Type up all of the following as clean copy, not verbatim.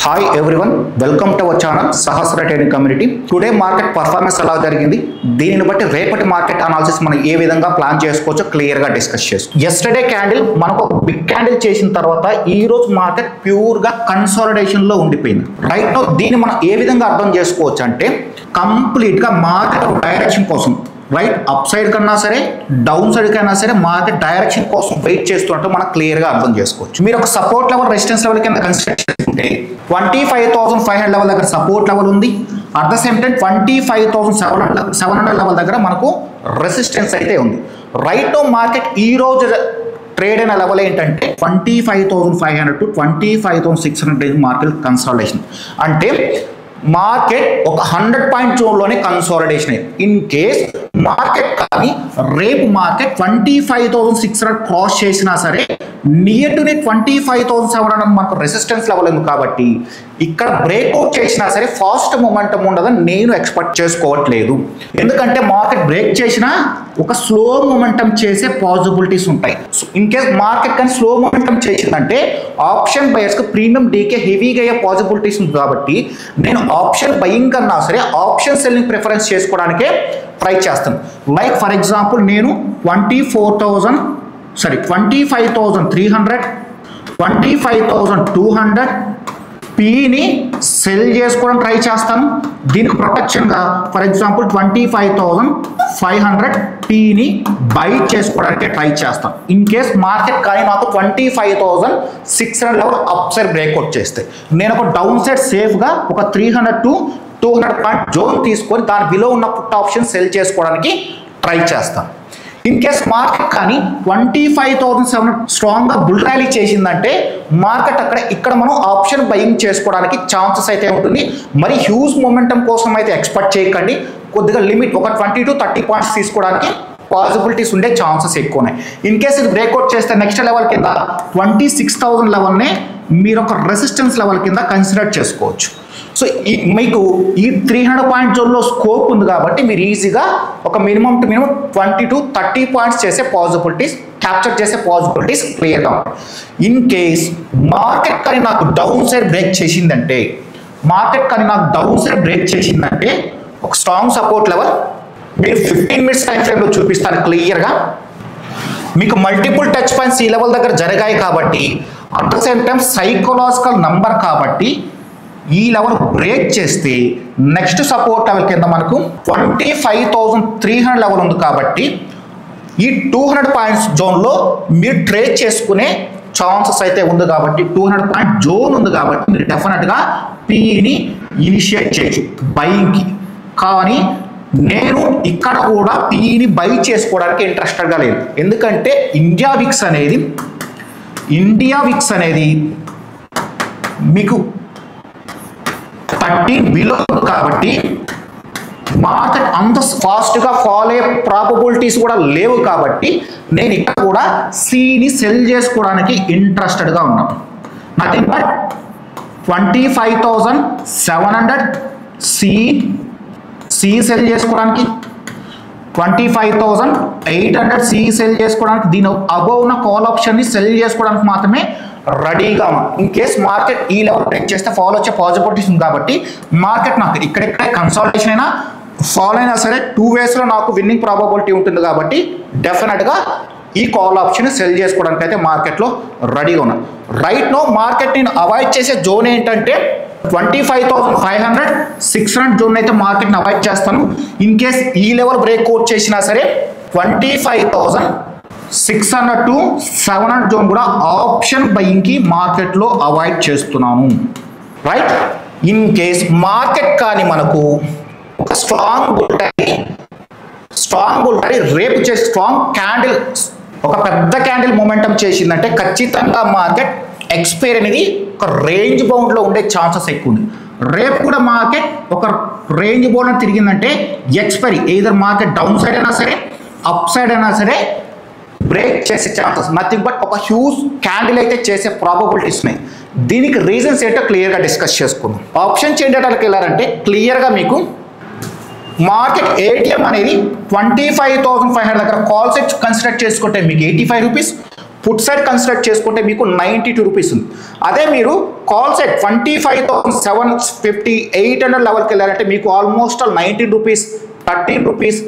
Hi everyone, welcome to our channel Sahasra trading community. Today market performance ఎలా జరిగింది, దీనిని బట్టి రేపటి మార్కెట్ అనాలిసిస్ మనం ఏ విధంగా ప్లాన్ చేసుకోవచ్చో క్లియర్ గా డిస్కస్ చేసుకోవచ్చు. ఎస్టర్డే క్యాండిల్ మనకు బిగ్ క్యాండిల్ చేసిన తర్వాత ఈ రోజు మార్కెట్ ప్యూర్ గా కన్సాలిడేషన్ లో ఉండిపోయింది. రైట్ నౌ దీన్ని మనం ఏ విధంగా అర్థం చేసుకోవచ్చు అంటే కంప్లీట్ గా మార్కెట్ డైరెక్షన్ కోసం రైట్ అప్ సైడ్ కన్నా సరే డౌన్ సైడ్ కన్నా సరే మార్కెట్ డైరెక్షన్ కోసం వెయిట్ చేస్తున్నట్టు మనం క్లియర్ గా అర్థం చేసుకోవచ్చు. మీరు ఒక సపోర్ట్ లెవెల్ రెసిస్టెన్స్ లెవెల్ కింద కన్సిడర్ చేసుకుంటే 25,500 లెవెల్ దగ్గర సపోర్ట్ లెవెల్ ఉంది. At the same time 25,700 level దగ్గర మనకు రెసిస్టెన్స్ అయితే ఉంది. రైట్ నౌ మార్కెట్ ఈ రోజు ట్రేడ్ అయిన లెవెల్ ఏంటంటే 25,500 to 25,600 మార్కెట్ కన్సాలిడేషన్. అంటే మార్కెట్ ఒక 100 పాయింట్ జోన్లోనే కన్సాలిడేషన్ అయింది. ఇన్ కేస్ మార్కెట్ కానీ రేపు మార్కెట్ 25,600 క్రాస్ చేసినా సరే నియర్ టు 25,700 మనకు రెసిస్టెన్స్ లెవెల్ ఉంది. కాబట్టి ఇక్కడ బ్రేక్అవుట్ చేసినా సరే ఫాస్ట్ మొమెంటం ఉండదని నేను ఎక్స్పెక్ట్ చేసుకోవట్లేదు. ఎందుకంటే మార్కెట్ బ్రేక్ చేసినా ఒక స్లో మొమెంటం చేసే పాసిబిలిటీస్ ఉంటాయి. ఇన్ కేస్ మార్కెట్ కానీ స్లో మొమెంటం చేసిందంటే ఆప్షన్ బయర్స్కి ప్రీమియం డీకే హెవీగా అయ్యే పాసిబిలిటీస్ ఉంది. కాబట్టి నేను ఆప్షన్ బయింగ్ కన్నా సరే ఆప్షన్ సెల్లింగ్ ప్రిఫరెన్స్ చేసుకోవడానికే ట్రై చేస్తాను. లైక్ ఫర్ ఎగ్జాంపుల్ నేను 25,300 25,200 పీని సెల్ చేసుకోవడం ట్రై చేస్తాను. దీనికి ప్రొటెక్షన్గా ఫర్ ఎగ్జాంపుల్ 25,500 పీని బై చేసుకోవడానికి ట్రై చేస్తాను. ఇన్ కేస్ మార్కెట్ కానీ నాకు 25,600 లెవెల్ అప్ సైడ్ బ్రేక్అవుట్ చేస్తే నేను ఒక డౌన్ సైడ్ సేఫ్గా ఒక 300 to 200 పాయింట్ జోన్ తీసుకొని దాని బిలో ఉన్న పుట్ ఆప్షన్ సెల్ చేసుకోవడానికి ట్రై చేస్తాను. ఇన్ కేస్ మార్కెట్ కానీ 25,700 స్ట్రాంగ్గా బుల్ ర్యాలీ చేసిందంటే మార్కెట్ ఇక్కడ మనం ఆప్షన్ బయింగ్ చేసుకోవడానికి ఛాన్సెస్ అయితే ఉంటుంది. మరి హ్యూజ్ మొమెంటం కోసం అయితే ఎక్స్పెక్ట్ చేయకండి. కొద్దిగా లిమిట్ ఒక 20 to 30 పాయింట్స్ తీసుకోవడానికి పాసిబిలిటీస్ ఉండే ఛాన్సెస్ ఎక్కువ ఉన్నాయి. ఇన్ కేస్ ఇది బ్రేక్అవుట్ చేస్తే నెక్స్ట్ లెవెల్ కింద 26,000 లెవెల్నే మీరు ఒక రెసిస్టెన్స్ లెవెల్ కింద కన్సిడర్ చేసుకోవచ్చు. సో మీకు ఈ 300 పాయింట్ జోన్లో స్కోప్ ఉంది కాబట్టి మీరు ఈజీగా ఒక minimum to minimum 20 to 30 points చేసే పాసిబిలిటీస్ క్యాప్చర్ చేసే పాసిబిలిటీస్ క్లియర్గా ఉంటాయి. ఇన్ కేస్ మార్కెట్ కానీ నాకు డౌన్ సైడ్ బ్రేక్ చేసిందంటే ఒక స్ట్రాంగ్ సపోర్ట్ లెవెల్ మీరు 15 మినిట్స్ టైం ఫ్రేమ్లో చూపిస్తాను క్లియర్గా. మీకు మల్టిపుల్ టచ్ పాయింట్స్ ఈ లెవెల్ దగ్గర జరిగాయి కాబట్టి at the same time psychological number కాబట్టి ఈ లెవెల్ బ్రేక్ చేస్తే నెక్స్ట్ సపోర్ట్ లెవెల్ కింద మనకు 25,300 లెవెల్ ఉంది. కాబట్టి ఈ 200 పాయింట్స్ జోన్లో మీరు ట్రేడ్ చేసుకునే ఛాన్సెస్ అయితే ఉంది. కాబట్టి 200 పాయింట్ జోన్ ఉంది కాబట్టి మీరు డెఫినెట్గా పీని ఇనిషియేట్ చేయొచ్చు బయింగ్కి. కానీ నేను ఇక్కడ కూడా పీని బై చేసుకోవడానికి ఇంట్రెస్టెడ్గా లేదు. ఎందుకంటే ఇండియా విక్స్ అనేది మీకు 30 బిలో కాబట్టి మార్కెట్ అంత ఫాస్ట్గా ఫాల్ అయ్యే ప్రాబబిలిటీస్ కూడా లేవు. కాబట్టి నేను ఇక్కడ కూడా సిని సెల్ చేసుకోవడానికి ఇంట్రెస్టెడ్గా ఉన్నాను. నథింగ్ బట్ 25,700 సి సెల్ చేసుకోవడానికి, 25,800 సి సెల్ చేసుకోవడానికి, దీని అబోవ్ ఉన్న కాల్ ఆప్షన్ని సెల్ చేసుకోవడానికి మాత్రమే రెడీగా ఉన్నాం. ఇన్ కేస్ మార్కెట్ ఈ లెవెల్ బ్రేక్ చేస్తే ఫాల్ వచ్చే పాసిబిలిటీస్ ఉంది. కాబట్టి మార్కెట్ నాకు ఇక్కడెక్కడే కన్సాలిడేషన్ అయినా ఫాల్ అయినా సరే 2 వేస్లో నాకు విన్నింగ్ ప్రాబబిలిటీ ఉంటుంది. కాబట్టి డెఫినెట్గా ఈ కాల్ ఆప్షన్ సెల్ చేసుకోవడానికి అయితే మార్కెట్లో రెడీగా ఉన్నాను. రైట్ నో మార్కెట్ నేను అవాయిడ్ చేసే జోన్ ఏంటంటే 25,500 600 జోన్ అయితే మార్కెట్ని అవాయిడ్ చేస్తాను. ఇన్ కేస్ ఈ లెవెల్ బ్రేక్అవుట్ చేసినా సరే 25,600 to 700 జోన్ కూడా ఆప్షన్ బయింగ్కి మార్కెట్లో అవాయిడ్ చేస్తున్నాను. రైట్, ఇన్ కేస్ మార్కెట్ కానీ మనకు ఒక స్ట్రాంగ్ బుల్ ర్యాలీ రేపు చేసి స్ట్రాంగ్ క్యాండిల్ ఒక పెద్ద క్యాండిల్ మొమెంటం చేసిందంటే ఖచ్చితంగా మార్కెట్ ఎక్స్పైర్ అనేది ఒక రేంజ్ బౌండ్లో ఉండే ఛాన్సెస్ ఎక్కువ ఉంది. రేపు కూడా మార్కెట్ ఒక రేంజ్ బౌండ్ తిరిగిందంటే expiry either market down side అయినా సరే అప్ సైడ్ అయినా సరే బ్రేక్ చేసే ఛాన్సెస్ నథింగ్ బట్ ఒక హ్యూజ్ క్యాండిల్ అయితే చేసే ప్రాబబిలిటీస్ ఉన్నాయి. దీనికి రీజన్స్ ఏంటో క్లియర్గా డిస్కస్ చేసుకుందాం. ఆప్షన్ చేంజ్ డేటాలకు వెళ్ళారంటే క్లియర్గా మీకు మార్కెట్ ఏటీఎం అనేది 25,500 దగ్గర కాల్ సెట్ కన్సిడర్ చేసుకుంటే మీకు 85 రూపీస్, పుట్ సైడ్ కన్సిడర్ చేసుకుంటే మీకు 92 రూపీస్ ఉంది. అదే మీరు కాల్ సైడ్ 25,750 800 లెవెల్కి వెళ్ళారంటే మీకు ఆల్మోస్ట్ 19 రూపీస్ 13 రూపీస్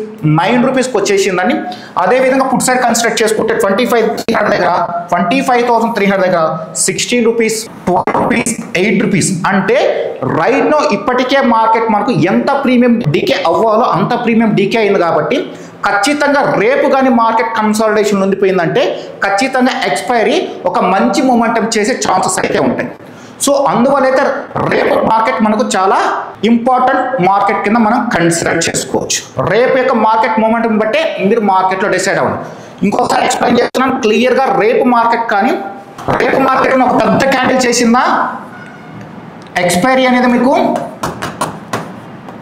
9 రూపీస్కి వచ్చేసిందని. అదేవిధంగా పుట్ సైడ్ కన్సిడర్ చేసుకుంటే 25,300 దగ్గర 25,300 దగ్గర 16 రూపీస్ 12 రూపీస్ 8 రూపీస్ అంటే రైట్ నో ఇప్పటికే మార్కెట్ మనకు ఎంత ప్రీమియం డీకే అవ్వాలో అంత ప్రీమియం డీకే అయింది. కాబట్టి ఖచ్చితంగా రేపు కానీ మార్కెట్ కన్సాలిడేషన్ ఉండిపోయిందంటే ఖచ్చితంగా ఎక్స్పైరీ ఒక మంచి మూమెంటం చేసే ఛాన్సెస్ అయితే ఉంటాయి. సో అందువల్ల అయితే రేపు మార్కెట్ మనకు చాలా ఇంపార్టెంట్ మార్కెట్ కింద మనం కన్సిడర్ చేసుకోవచ్చు. రేపు యొక్క మార్కెట్ మూమెంటం బట్టే మీరు మార్కెట్లో డిసైడ్ అవ్వండి. ఇంకొకసారి ఎక్స్ప్లెయిన్ చేస్తున్నాను క్లియర్గా. రేపు మార్కెట్ కానీ రేపు మార్కెట్ ఒక పెద్ద క్యాండిల్ చేసిందా ఎక్స్పైరీ అనేది మీకు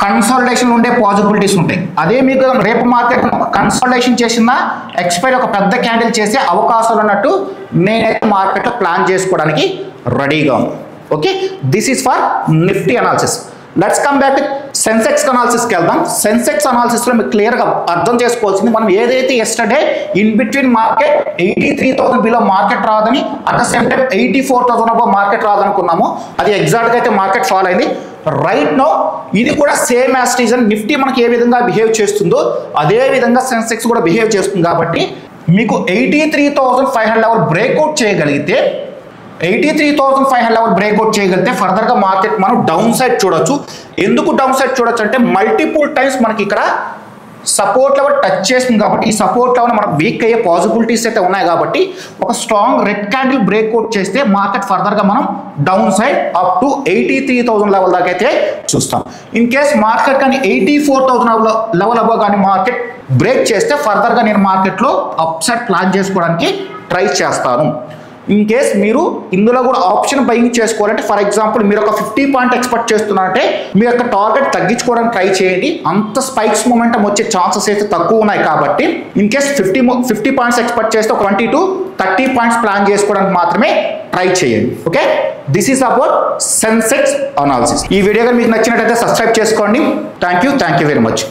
కన్సాలిడేషన్ ఉండే పాసిబిలిటీస్ ఉంటాయి. అదే మీకు రేపు మార్కెట్ కన్సాలిడేషన్ చేసిందా ఎక్స్పైరీ ఒక పెద్ద క్యాండిల్ చేసే అవకాశాలు ఉన్నట్టు నేనైతే మార్కెట్లో ప్లాన్ చేసుకోవడానికి రెడీగా ఉన్నాను. Okay, this is for Nifty analysis. Let's come back Sensex అనాలిసిస్కి వెళ్దాం. సెన్సెక్స్ అనాలిసిస్లో మీకు క్లియర్గా అర్థం చేసుకోవాల్సింది మనం ఏదైతే yesterday in between market 83,000 below market రాదని at the same time 84,000 above market రాదనుకున్నాము. అది ఎగ్జాక్ట్గా అయితే మార్కెట్ ఫాలో అయింది. రైట్ నో ఇది కూడా same as it is. Nifty మనకి ఏ విధంగా బిహేవ్ చేస్తుందో అదే విధంగా సెన్సెక్స్ కూడా బిహేవ్ చేస్తుంది. కాబట్టి మీకు 83,500 లెవెల్ బ్రేక్అవుట్ చేయగలిగితే 83,500 లెవెల్ బ్రేక్అవుట్ చేయగలిగితే ఫర్దర్గా మార్కెట్ మనం డౌన్ సైడ్ చూడొచ్చు. ఎందుకు డౌన్ సైడ్ చూడొచ్చు అంటే మల్టిపుల్ టైమ్స్ మనకి ఇక్కడ సపోర్ట్ లెవెల్ టచ్ చేస్తుంది. కాబట్టి ఈ సపోర్ట్ లెవెల్ మనకు వీక్ అయ్యే పాసిబిలిటీస్ అయితే ఉన్నాయి. కాబట్టి ఒక స్ట్రాంగ్ రెడ్ క్యాండిల్ బ్రేక్అవుట్ చేస్తే మార్కెట్ ఫర్దర్గా మనం down side up to 83,000 level దాకా అయితే చూస్తాం. ఇన్ కేస్ మార్కెట్ కానీ 84,000 లెవెల్ అబౌవ్ కానీ మార్కెట్ బ్రేక్ చేస్తే ఫర్దర్గా నేను మార్కెట్లో అప్ సైడ్ ప్లాన్ చేసుకోవడానికి ట్రై చేస్తాను. ఇన్ కేస్ మీరు ఇందులో కూడా ఆప్షన్ బయింగ్ చేసుకోవాలంటే ఫర్ ఎగ్జాంపుల్ మీరు ఒక 50 పాయింట్ ఎక్స్పెక్ట్ చేస్తున్నారంటే మీ యొక్క టార్గెట్ తగ్గించుకోవడానికి ట్రై చేయండి. అంత స్పైక్స్ మూమెంటం వచ్చే ఛాన్సెస్ అయితే తక్కువ ఉన్నాయి. కాబట్టి ఇన్ కేస్ 50 పాయింట్స్ ఎక్స్పెక్ట్ చేస్తే ఒక 20 to 30 పాయింట్స్ ప్లాన్ చేసుకోవడానికి మాత్రమే ట్రై చేయండి. Okay, this is about Sensex analysis. ఈ వీడియో మీకు నచ్చినట్లయితే సబ్స్క్రైబ్ చేసుకోండి. Thank you very much.